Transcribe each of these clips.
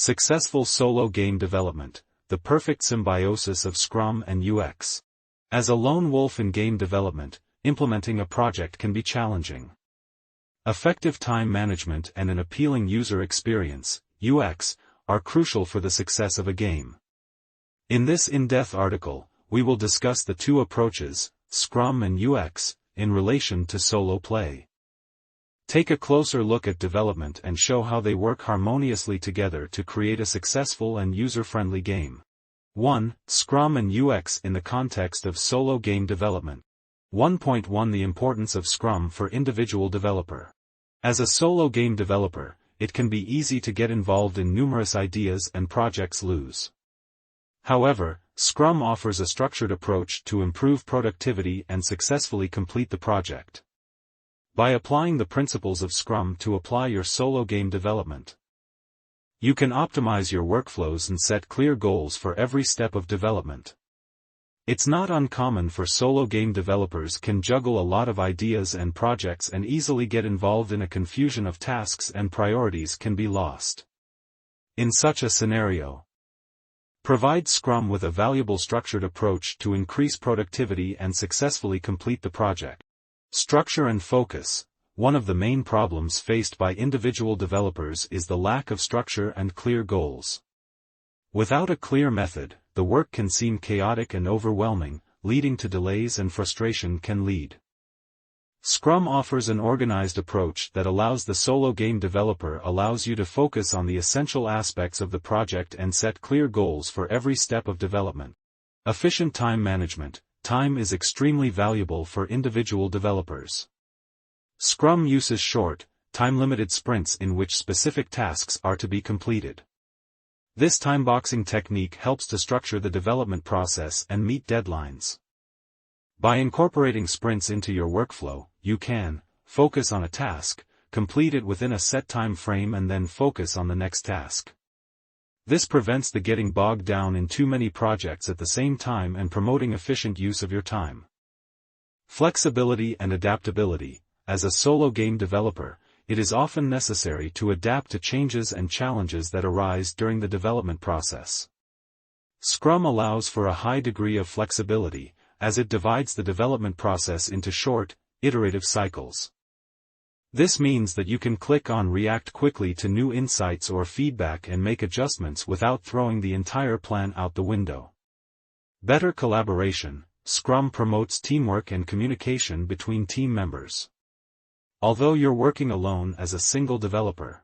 Successful solo game development, the perfect symbiosis of Scrum and UX. As a lone wolf in game development, implementing a project can be challenging. Effective time management and an appealing user experience, UX, are crucial for the success of a game. In this in-depth article, we will discuss the two approaches, Scrum and UX, in relation to solo play. Take a closer look at development and show how they work harmoniously together to create a successful and user-friendly game. 1. Scrum and UX in the context of solo game development. 1.1 The importance of Scrum for individual developer. As a solo game developer, it can be easy to get involved in numerous ideas and projects lose. However, Scrum offers a structured approach to improve productivity and successfully complete the project. By applying the principles of Scrum to apply your solo game development, you can optimize your workflows and set clear goals for every step of development. It's not uncommon for solo game developers can juggle a lot of ideas and projects and easily get involved in a confusion of tasks and priorities can be lost. In such a scenario, provide Scrum with a valuable structured approach to increase productivity and successfully complete the project. Structure and focus. One of the main problems faced by individual developers is the lack of structure and clear goals. Without a clear method, the work can seem chaotic and overwhelming, leading to delays and frustration can lead. Scrum offers an organized approach that allows the solo game developer allows you to focus on the essential aspects of the project and set clear goals for every step of development. Efficient time management. Time is extremely valuable for individual developers. Scrum uses short, time-limited sprints in which specific tasks are to be completed. This timeboxing technique helps to structure the development process and meet deadlines. By incorporating sprints into your workflow, you can focus on a task, complete it within a set time frame and then focus on the next task. This prevents the getting bogged down in too many projects at the same time and promoting efficient use of your time. Flexibility and adaptability. As a solo game developer, it is often necessary to adapt to changes and challenges that arise during the development process. Scrum allows for a high degree of flexibility, as it divides the development process into short, iterative cycles. This means that you can click on react quickly to new insights or feedback and make adjustments without throwing the entire plan out the window. Better collaboration. Scrum promotes teamwork and communication between team members. Although you're working alone as a single developer,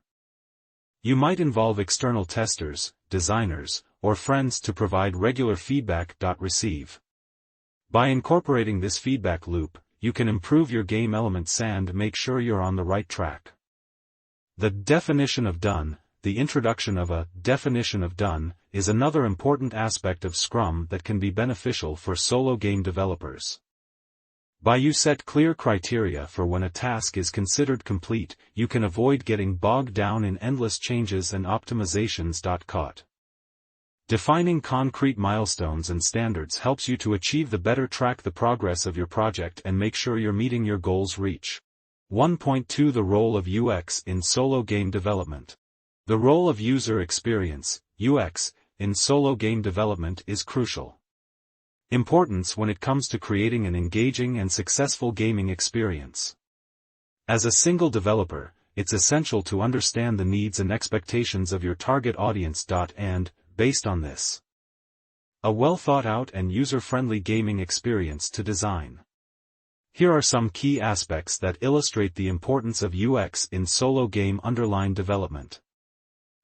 you might involve external testers, designers, or friends to provide regular feedback. Receive. By incorporating this feedback loop, you can improve your game elements and make sure you're on the right track. The definition of done. The introduction of a definition of done is another important aspect of Scrum that can be beneficial for solo game developers. By you set clear criteria for when a task is considered complete, you can avoid getting bogged down in endless changes and optimizations. Defining concrete milestones and standards helps you to achieve track the progress of your project and make sure you're meeting your goals. 1.2 The role of UX in solo game development. The role of user experience, UX, in solo game development is crucial. Importance when it comes to creating an engaging and successful gaming experience. As a single developer, it's essential to understand the needs and expectations of your target audience. And, based on this, a well-thought-out and user-friendly gaming experience to design. Here are some key aspects that illustrate the importance of UX in solo game development.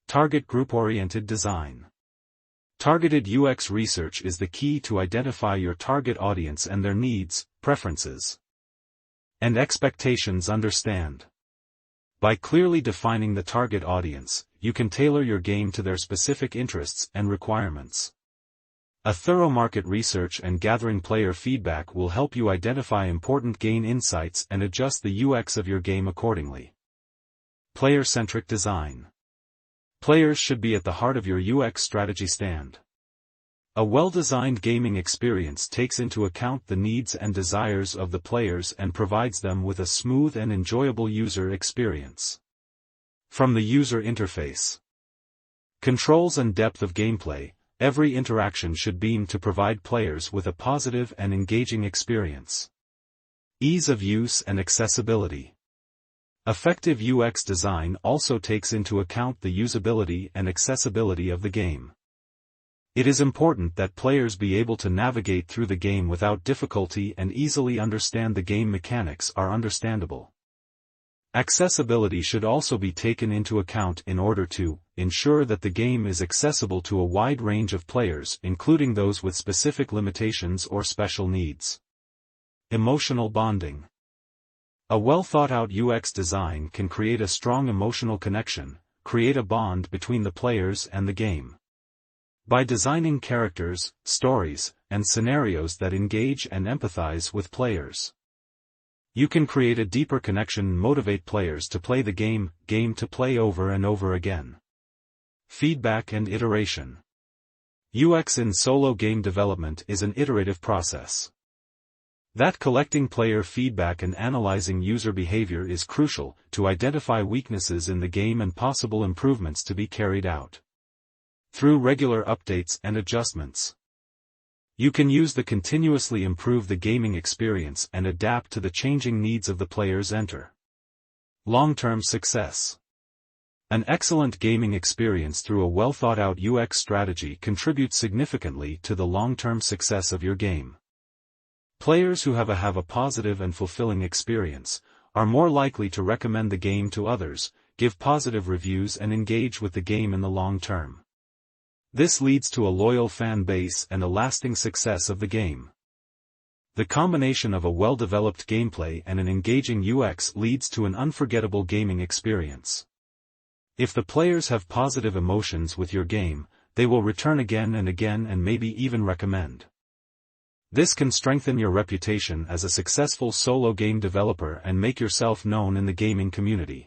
Target group-oriented design. Targeted UX research is the key to identify your target audience and their needs, preferences, and expectations. Understand. By clearly defining the target audience, you can tailor your game to their specific interests and requirements. A thorough market research and gathering player feedback will help you identify important game insights and adjust the UX of your game accordingly. Player-centric design. Players should be at the heart of your UX strategy. A well-designed gaming experience takes into account the needs and desires of the players and provides them with a smooth and enjoyable user experience. From the user interface. Controls and depth of gameplay. Every interaction should beam to provide players with a positive and engaging experience. Ease of use and accessibility. Effective UX design also takes into account the usability and accessibility of the game. It is important that players be able to navigate through the game without difficulty and easily understand the game mechanics are understandable. Accessibility should also be taken into account in order to ensure that the game is accessible to a wide range of players, including those with specific limitations or special needs. Emotional bonding. A well-thought-out UX design can create a strong emotional connection, create a bond between the players and the game. By designing characters, stories, and scenarios that engage and empathize with players, you can create a deeper connection and motivate players to play the game to play over and over again. Feedback and iteration. UX in solo game development is an iterative process. That collecting player feedback and analyzing user behavior is crucial to identify weaknesses in the game and possible improvements to be carried out. Through regular updates and adjustments, you can use the continuously improve the gaming experience and adapt to the changing needs of the players. Enter. Long-term success. An excellent gaming experience through a well-thought-out UX strategy contributes significantly to the long-term success of your game. Players who have a positive and fulfilling experience are more likely to recommend the game to others, give positive reviews and engage with the game in the long term. This leads to a loyal fan base and a lasting success of the game. The combination of a well-developed gameplay and an engaging UX leads to an unforgettable gaming experience. If the players have positive emotions with your game, they will return again and maybe even recommend. This can strengthen your reputation as a successful solo game developer and make yourself known in the gaming community.